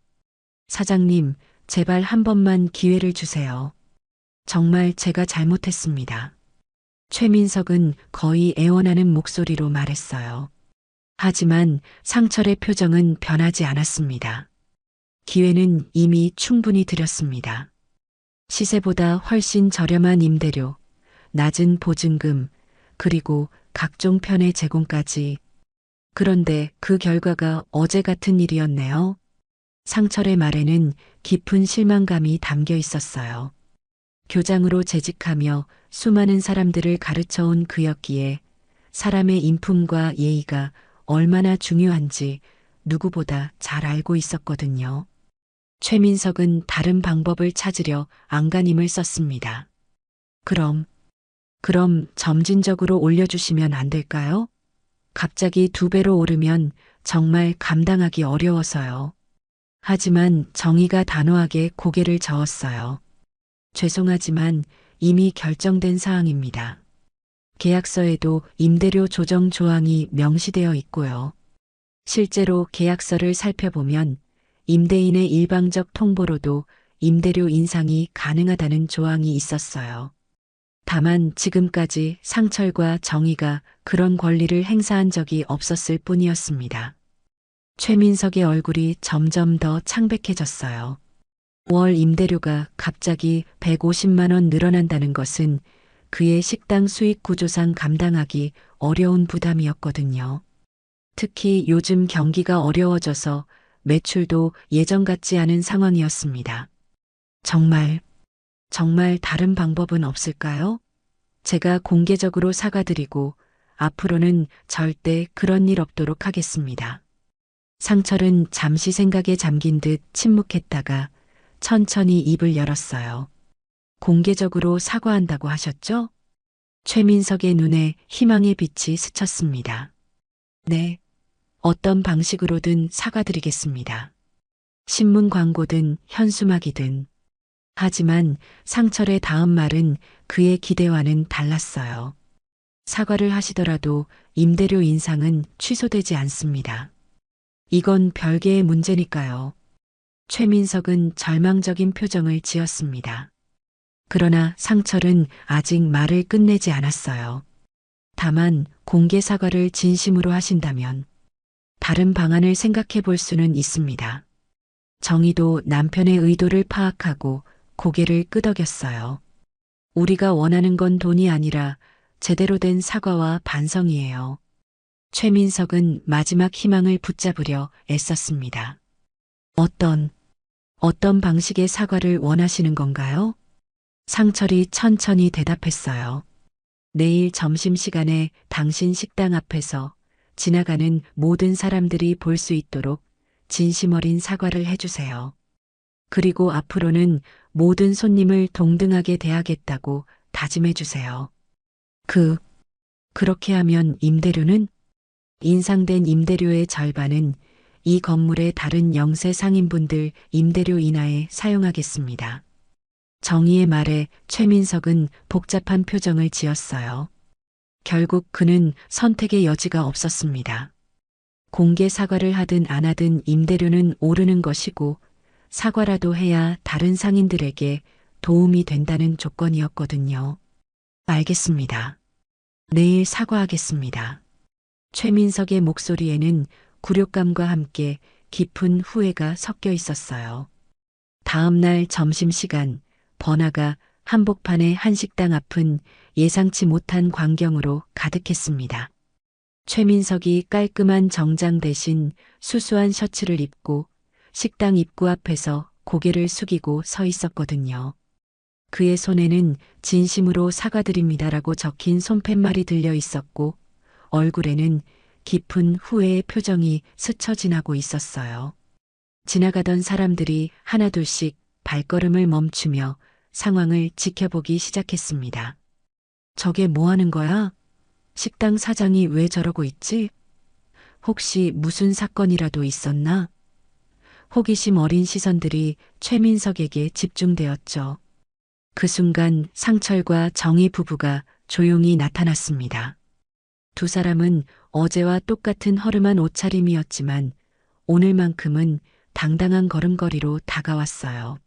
사장님, 제발 한 번만 기회를 주세요. 정말 제가 잘못했습니다. 최민석은 거의 애원하는 목소리로 말했어요. 하지만 상철의 표정은 변하지 않았습니다. 기회는 이미 충분히 드렸습니다. 시세보다 훨씬 저렴한 임대료, 낮은 보증금, 그리고 각종 편의 제공까지. 그런데 그 결과가 어제 같은 일이었네요. 상철의 말에는 깊은 실망감이 담겨 있었어요. 교장으로 재직하며 수많은 사람들을 가르쳐온 그였기에 사람의 인품과 예의가 얼마나 중요한지 누구보다 잘 알고 있었거든요. 최민석은 다른 방법을 찾으려 안간힘을 썼습니다. 그럼 점진적으로 올려주시면 안 될까요? 갑자기 2배로 오르면 정말 감당하기 어려워서요. 하지만 정의가 단호하게 고개를 저었어요. 죄송하지만 이미 결정된 사항입니다. 계약서에도 임대료 조정 조항이 명시되어 있고요. 실제로 계약서를 살펴보면 임대인의 일방적 통보로도 임대료 인상이 가능하다는 조항이 있었어요. 다만 지금까지 상철과 정의가 그런 권리를 행사한 적이 없었을 뿐이었습니다. 최민석의 얼굴이 점점 더 창백해졌어요. 월 임대료가 갑자기 150만 원 늘어난다는 것은 그의 식당 수익 구조상 감당하기 어려운 부담이었거든요. 특히 요즘 경기가 어려워져서 매출도 예전 같지 않은 상황이었습니다. 정말 다른 방법은 없을까요? 제가 공개적으로 사과드리고 앞으로는 절대 그런 일 없도록 하겠습니다. 상철은 잠시 생각에 잠긴 듯 침묵했다가 천천히 입을 열었어요. 공개적으로 사과한다고 하셨죠? 최민석의 눈에 희망의 빛이 스쳤습니다. 네, 어떤 방식으로든 사과드리겠습니다. 신문 광고든 현수막이든. 하지만 상철의 다음 말은 그의 기대와는 달랐어요. 사과를 하시더라도 임대료 인상은 취소되지 않습니다. 이건 별개의 문제니까요. 최민석은 절망적인 표정을 지었습니다. 그러나 상철은 아직 말을 끝내지 않았어요. 다만 공개 사과를 진심으로 하신다면 다른 방안을 생각해 볼 수는 있습니다. 정의도 남편의 의도를 파악하고 고개를 끄덕였어요. 우리가 원하는 건 돈이 아니라 제대로 된 사과와 반성이에요. 최민석은 마지막 희망을 붙잡으려 애썼습니다. 어떤 방식의 사과를 원하시는 건가요? 상철이 천천히 대답했어요. 내일 점심시간에 당신 식당 앞에서 지나가는 모든 사람들이 볼 수 있도록 진심 어린 사과를 해주세요. 그리고 앞으로는 모든 손님을 동등하게 대하겠다고 다짐해주세요. 그렇게 하면 임대료는? 인상된 임대료의 절반은 이 건물의 다른 영세 상인분들 임대료 인하에 사용하겠습니다. 정의의 말에 최민석은 복잡한 표정을 지었어요. 결국 그는 선택의 여지가 없었습니다. 공개 사과를 하든 안 하든 임대료는 오르는 것이고 사과라도 해야 다른 상인들에게 도움이 된다는 조건이었거든요. 알겠습니다. 내일 사과하겠습니다. 최민석의 목소리에는 굴욕감과 함께 깊은 후회가 섞여 있었어요. 다음 날 점심시간, 번화가 한복판의 한식당 앞은 예상치 못한 광경으로 가득했습니다. 최민석이 깔끔한 정장 대신 수수한 셔츠를 입고 식당 입구 앞에서 고개를 숙이고 서 있었거든요. 그의 손에는 진심으로 사과드립니다라고 적힌 손팻말이 들려 있었고 얼굴에는 깊은 후회의 표정이 스쳐 지나고 있었어요. 지나가던 사람들이 하나둘씩 발걸음을 멈추며 상황을 지켜보기 시작했습니다. 저게 뭐 하는 거야? 식당 사장이 왜 저러고 있지? 혹시 무슨 사건이라도 있었나? 호기심 어린 시선들이 최민석에게 집중되었죠. 그 순간 상철과 정희 부부가 조용히 나타났습니다. 두 사람은 어제와 똑같은 허름한 옷차림이었지만 오늘만큼은 당당한 걸음걸이로 다가왔어요.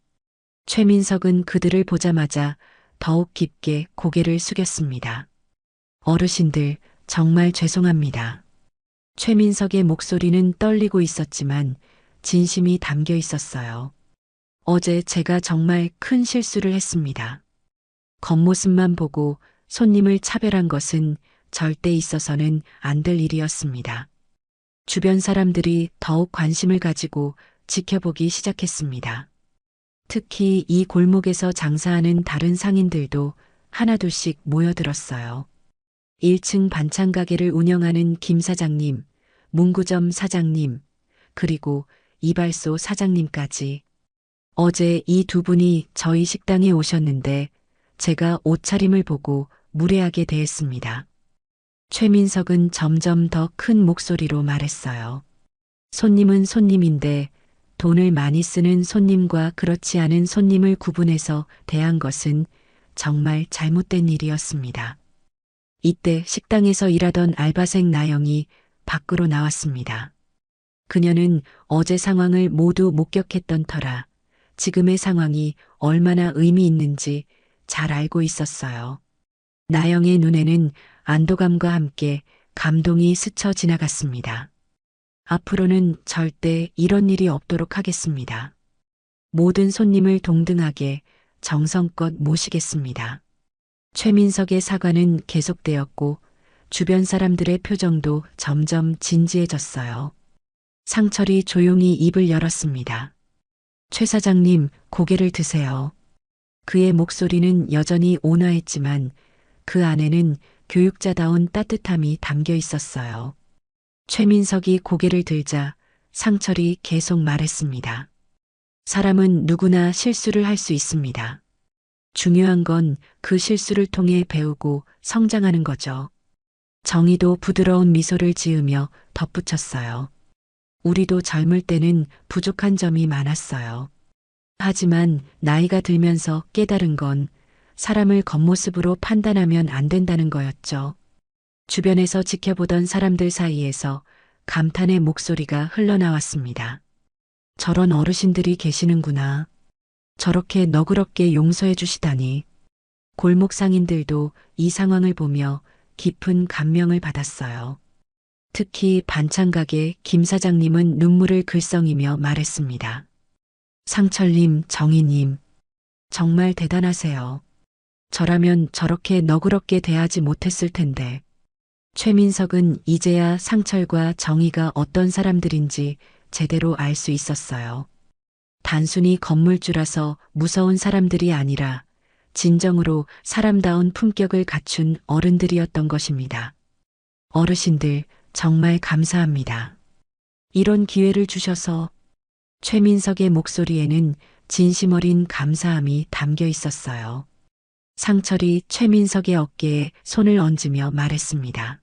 최민석은 그들을 보자마자 더욱 깊게 고개를 숙였습니다. 어르신들, 정말 죄송합니다. 최민석의 목소리는 떨리고 있었지만 진심이 담겨 있었어요. 어제 제가 정말 큰 실수를 했습니다. 겉모습만 보고 손님을 차별한 것은 절대 있어서는 안 될 일이었습니다. 주변 사람들이 더욱 관심을 가지고 지켜보기 시작했습니다. 특히 이 골목에서 장사하는 다른 상인들도 하나둘씩 모여들었어요. 1층 반찬 가게를 운영하는 김 사장님, 문구점 사장님, 그리고 이발소 사장님까지. 어제 이 두 분이 저희 식당에 오셨는데 제가 옷차림을 보고 무례하게 대했습니다. 최민석은 점점 더 큰 목소리로 말했어요. 손님은 손님인데 돈을 많이 쓰는 손님과 그렇지 않은 손님을 구분해서 대한 것은 정말 잘못된 일이었습니다. 이때 식당에서 일하던 알바생 나영이 밖으로 나왔습니다. 그녀는 어제 상황을 모두 목격했던 터라 지금의 상황이 얼마나 의미 있는지 잘 알고 있었어요. 나영의 눈에는 안도감과 함께 감동이 스쳐 지나갔습니다. 앞으로는 절대 이런 일이 없도록 하겠습니다. 모든 손님을 동등하게 정성껏 모시겠습니다. 최민석의 사과는 계속되었고 주변 사람들의 표정도 점점 진지해졌어요. 상철이 조용히 입을 열었습니다. 최 사장님, 고개를 드세요. 그의 목소리는 여전히 온화했지만 그 안에는 교육자다운 따뜻함이 담겨 있었어요. 최민석이 고개를 들자 상철이 계속 말했습니다. 사람은 누구나 실수를 할 수 있습니다. 중요한 건 그 실수를 통해 배우고 성장하는 거죠. 정의도 부드러운 미소를 지으며 덧붙였어요. 우리도 젊을 때는 부족한 점이 많았어요. 하지만 나이가 들면서 깨달은 건 사람을 겉모습으로 판단하면 안 된다는 거였죠. 주변에서 지켜보던 사람들 사이에서 감탄의 목소리가 흘러나왔습니다. 저런 어르신들이 계시는구나. 저렇게 너그럽게 용서해 주시다니. 골목 상인들도 이 상황을 보며 깊은 감명을 받았어요. 특히 반찬 가게 김 사장님은 눈물을 글썽이며 말했습니다. 상철님, 정희님, 정말 대단하세요. 저라면 저렇게 너그럽게 대하지 못했을 텐데. 최민석은 이제야 상철과 정희가 어떤 사람들인지 제대로 알 수 있었어요. 단순히 건물주라서 무서운 사람들이 아니라 진정으로 사람다운 품격을 갖춘 어른들이었던 것입니다. 어르신들, 정말 감사합니다. 이런 기회를 주셔서. 최민석의 목소리에는 진심 어린 감사함이 담겨 있었어요. 상철이 최민석의 어깨에 손을 얹으며 말했습니다.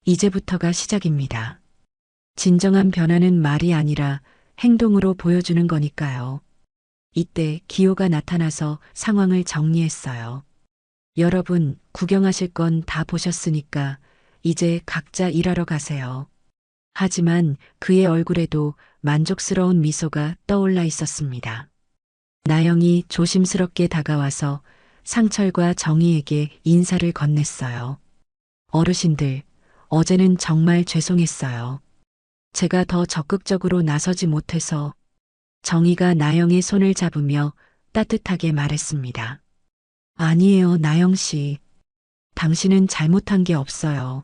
이제부터가 시작입니다. 진정한 변화는 말이 아니라 행동으로 보여주는 거니까요. 이때 기호가 나타나서 상황을 정리했어요. 여러분, 구경하실 건 다 보셨으니까 이제 각자 일하러 가세요. 하지만 그의 얼굴에도 만족스러운 미소가 떠올라 있었습니다. 나영이 조심스럽게 다가와서 상철과 정희에게 인사를 건넸어요. 어르신들, 어제는 정말 죄송했어요. 제가 더 적극적으로 나서지 못해서. 정희가 나영의 손을 잡으며 따뜻하게 말했습니다. 아니에요, 나영 씨. 당신은 잘못한 게 없어요.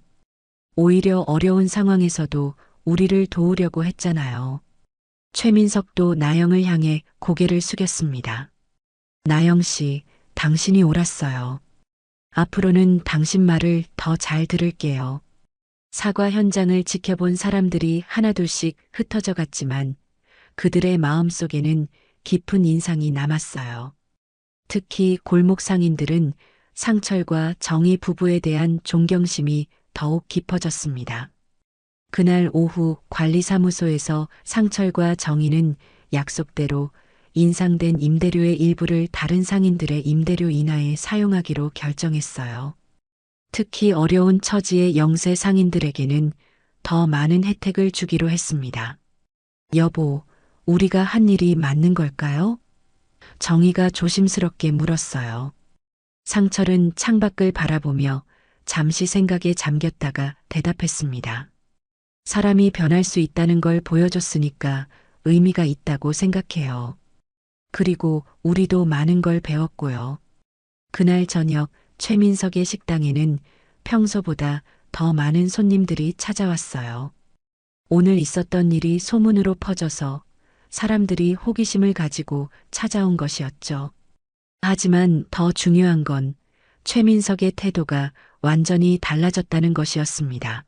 오히려 어려운 상황에서도 우리를 도우려고 했잖아요. 최민석도 나영을 향해 고개를 숙였습니다. 나영 씨, 당신이 옳았어요. 앞으로는 당신 말을 더 잘 들을게요. 사과 현장을 지켜본 사람들이 하나둘씩 흩어져 갔지만 그들의 마음속에는 깊은 인상이 남았어요. 특히 골목 상인들은 상철과 정희 부부에 대한 존경심이 더욱 깊어졌습니다. 그날 오후 관리사무소에서 상철과 정희는 약속대로 인상된 임대료의 일부를 다른 상인들의 임대료 인하에 사용하기로 결정했어요. 특히 어려운 처지의 영세 상인들에게는 더 많은 혜택을 주기로 했습니다. 여보, 우리가 한 일이 맞는 걸까요? 정희가 조심스럽게 물었어요. 상철은 창밖을 바라보며 잠시 생각에 잠겼다가 대답했습니다. 사람이 변할 수 있다는 걸 보여줬으니까 의미가 있다고 생각해요. 그리고 우리도 많은 걸 배웠고요. 그날 저녁 최민석의 식당에는 평소보다 더 많은 손님들이 찾아왔어요. 오늘 있었던 일이 소문으로 퍼져서 사람들이 호기심을 가지고 찾아온 것이었죠. 하지만 더 중요한 건 최민석의 태도가 완전히 달라졌다는 것이었습니다.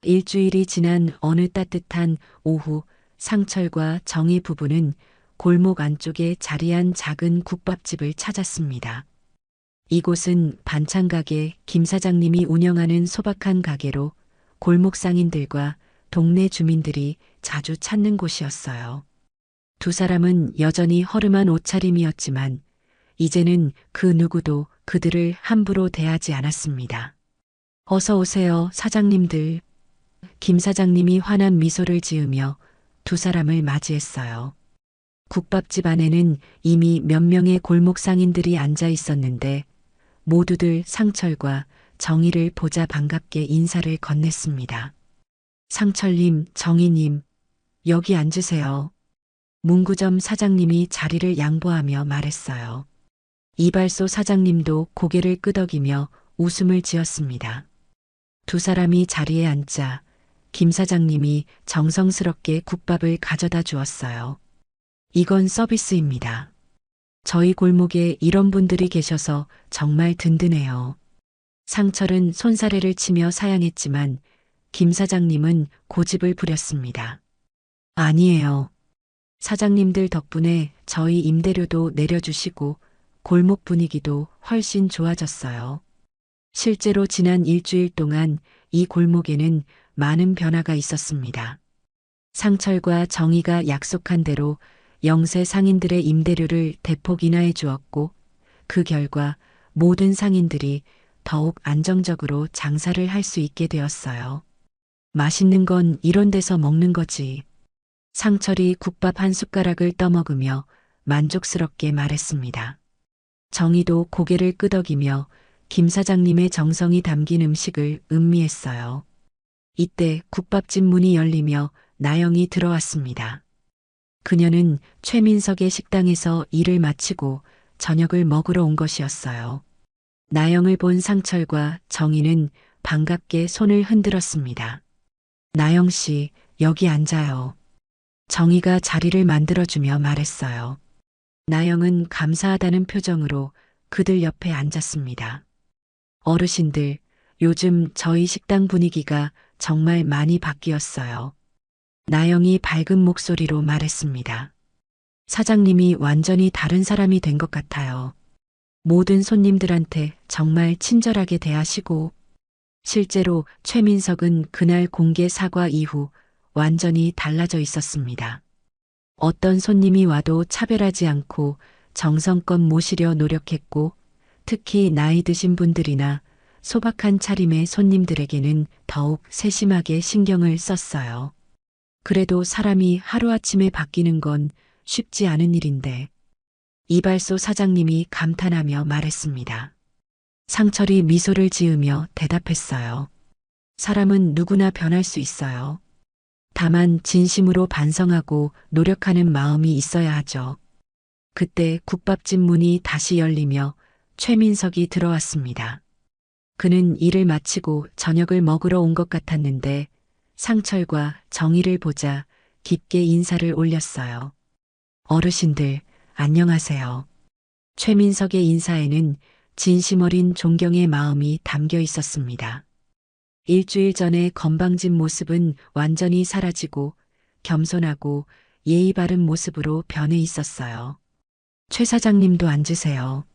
일주일이 지난 어느 따뜻한 오후, 상철과 정희 부부는 골목 안쪽에 자리한 작은 국밥집을 찾았습니다. 이곳은 반찬가게 김 사장님이 운영하는 소박한 가게로 골목 상인들과 동네 주민들이 자주 찾는 곳이었어요. 두 사람은 여전히 허름한 옷차림이었지만 이제는 그 누구도 그들을 함부로 대하지 않았습니다. 어서 오세요, 사장님들. 김 사장님이 환한 미소를 지으며 두 사람을 맞이했어요. 국밥집 안에는 이미 몇 명의 골목 상인들이 앉아 있었는데 모두들 상철과 정희를 보자 반갑게 인사를 건넸습니다. 상철님, 정희님, 여기 앉으세요. 문구점 사장님이 자리를 양보하며 말했어요. 이발소 사장님도 고개를 끄덕이며 웃음을 지었습니다. 두 사람이 자리에 앉자 김 사장님이 정성스럽게 국밥을 가져다 주었어요. 이건 서비스입니다. 저희 골목에 이런 분들이 계셔서 정말 든든해요. 상철은 손사래를 치며 사양했지만 김 사장님은 고집을 부렸습니다. 아니에요. 사장님들 덕분에 저희 임대료도 내려주시고 골목 분위기도 훨씬 좋아졌어요. 실제로 지난 일주일 동안 이 골목에는 많은 변화가 있었습니다. 상철과 정희가 약속한 대로 영세 상인들의 임대료를 대폭 인하해 주었고 그 결과 모든 상인들이 더욱 안정적으로 장사를 할 수 있게 되었어요. 맛있는 건 이런 데서 먹는 거지. 상철이 국밥 한 숟가락을 떠먹으며 만족스럽게 말했습니다. 정희도 고개를 끄덕이며 김 사장님의 정성이 담긴 음식을 음미했어요. 이때 국밥집 문이 열리며 나영이 들어왔습니다. 그녀는 최민석의 식당에서 일을 마치고 저녁을 먹으러 온 것이었어요. 나영을 본 상철과 정희는 반갑게 손을 흔들었습니다. 나영 씨, 여기 앉아요. 정희가 자리를 만들어주며 말했어요. 나영은 감사하다는 표정으로 그들 옆에 앉았습니다. 어르신들, 요즘 저희 식당 분위기가 정말 많이 바뀌었어요. 나영이 밝은 목소리로 말했습니다. 사장님이 완전히 다른 사람이 된 것 같아요. 모든 손님들한테 정말 친절하게 대하시고, 실제로 최민석은 그날 공개 사과 이후 완전히 달라져 있었습니다. 어떤 손님이 와도 차별하지 않고 정성껏 모시려 노력했고, 특히 나이 드신 분들이나 소박한 차림의 손님들에게는 더욱 세심하게 신경을 썼어요. 그래도 사람이 하루아침에 바뀌는 건 쉽지 않은 일인데, 이발소 사장님이 감탄하며 말했습니다. 상철이 미소를 지으며 대답했어요. 사람은 누구나 변할 수 있어요. 다만 진심으로 반성하고 노력하는 마음이 있어야 하죠. 그때 국밥집 문이 다시 열리며 최민석이 들어왔습니다. 그는 일을 마치고 저녁을 먹으러 온 것 같았는데 상철과 정희를 보자 깊게 인사를 올렸어요. 어르신들, 안녕하세요. 최민석의 인사에는 진심 어린 존경의 마음이 담겨 있었습니다. 일주일 전에 건방진 모습은 완전히 사라지고 겸손하고 예의 바른 모습으로 변해 있었어요. 최 사장님도 앉으세요.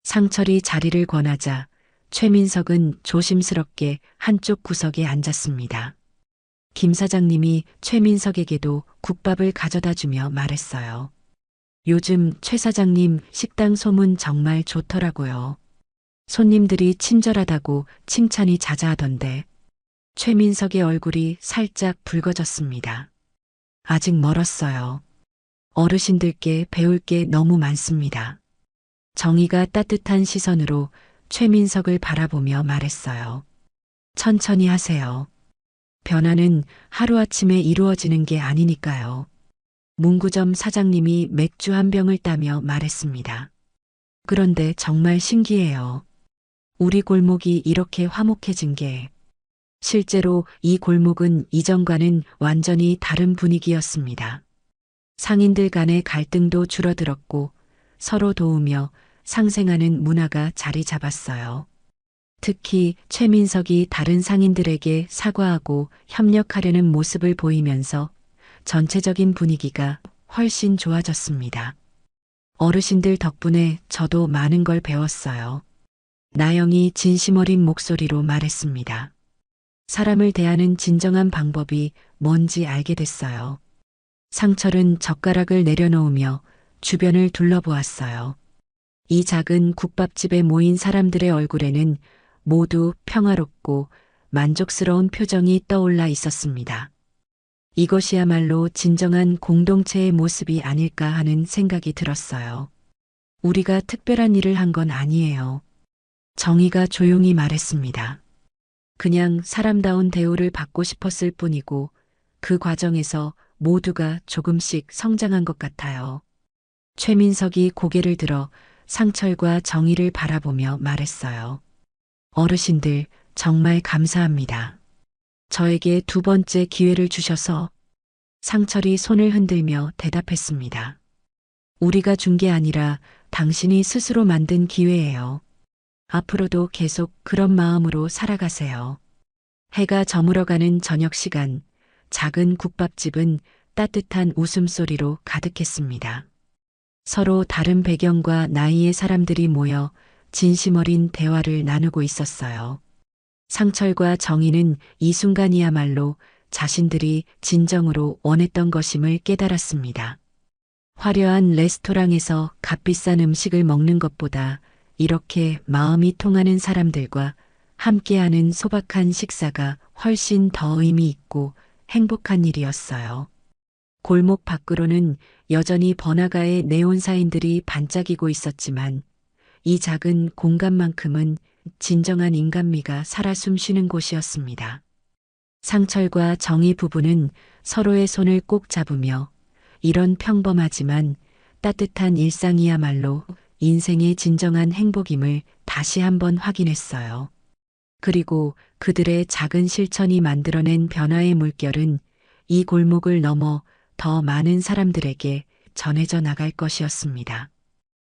상철이 자리를 권하자 최민석은 조심스럽게 한쪽 구석에 앉았습니다. 김 사장님이 최민석에게도 국밥을 가져다 주며 말했어요. 요즘 최 사장님 식당 소문 정말 좋더라고요. 손님들이 친절하다고 칭찬이 자자하던데. 최민석의 얼굴이 살짝 붉어졌습니다. 아직 멀었어요. 어르신들께 배울 게 너무 많습니다. 정희가 따뜻한 시선으로 최민석을 바라보며 말했어요. 천천히 하세요. 변화는 하루아침에 이루어지는 게 아니니까요. 문구점 사장님이 맥주 한 병을 따며 말했습니다. 그런데 정말 신기해요. 우리 골목이 이렇게 화목해진 게 실제로 이 골목은 이전과는 완전히 다른 분위기였습니다. 상인들 간의 갈등도 줄어들었고 서로 도우며 상생하는 문화가 자리 잡았어요. 특히 최민석이 다른 상인들에게 사과하고 협력하려는 모습을 보이면서 전체적인 분위기가 훨씬 좋아졌습니다. 어르신들 덕분에 저도 많은 걸 배웠어요. 나영이 진심 어린 목소리로 말했습니다. 사람을 대하는 진정한 방법이 뭔지 알게 됐어요. 상철은 젓가락을 내려놓으며 주변을 둘러보았어요. 이 작은 국밥집에 모인 사람들의 얼굴에는 모두 평화롭고 만족스러운 표정이 떠올라 있었습니다. 이것이야말로 진정한 공동체의 모습이 아닐까 하는 생각이 들었어요. 우리가 특별한 일을 한 건 아니에요. 정희가 조용히 말했습니다. 그냥 사람다운 대우를 받고 싶었을 뿐이고 그 과정에서 모두가 조금씩 성장한 것 같아요. 최민석이 고개를 들어 상철과 정희를 바라보며 말했어요. 어르신들 정말 감사합니다. 저에게 두 번째 기회를 주셔서. 상철이 손을 흔들며 대답했습니다. 우리가 준 게 아니라 당신이 스스로 만든 기회예요. 앞으로도 계속 그런 마음으로 살아가세요. 해가 저물어가는 저녁 시간, 작은 국밥집은 따뜻한 웃음소리로 가득했습니다. 서로 다른 배경과 나이의 사람들이 모여 진심 어린 대화를 나누고 있었어요. 상철과 정희는 이 순간이야말로 자신들이 진정으로 원했던 것임을 깨달았습니다. 화려한 레스토랑에서 값비싼 음식을 먹는 것보다 이렇게 마음이 통하는 사람들과 함께하는 소박한 식사가 훨씬 더 의미 있고 행복한 일이었어요. 골목 밖으로는 여전히 번화가의 네온사인들이 반짝이고 있었지만 이 작은 공간만큼은 진정한 인간미가 살아 숨쉬는 곳이었습니다. 상철과 정희 부부는 서로의 손을 꼭 잡으며 이런 평범하지만 따뜻한 일상이야말로 인생의 진정한 행복임을 다시 한번 확인했어요. 그리고 그들의 작은 실천이 만들어낸 변화의 물결은 이 골목을 넘어 더 많은 사람들에게 전해져 나갈 것이었습니다.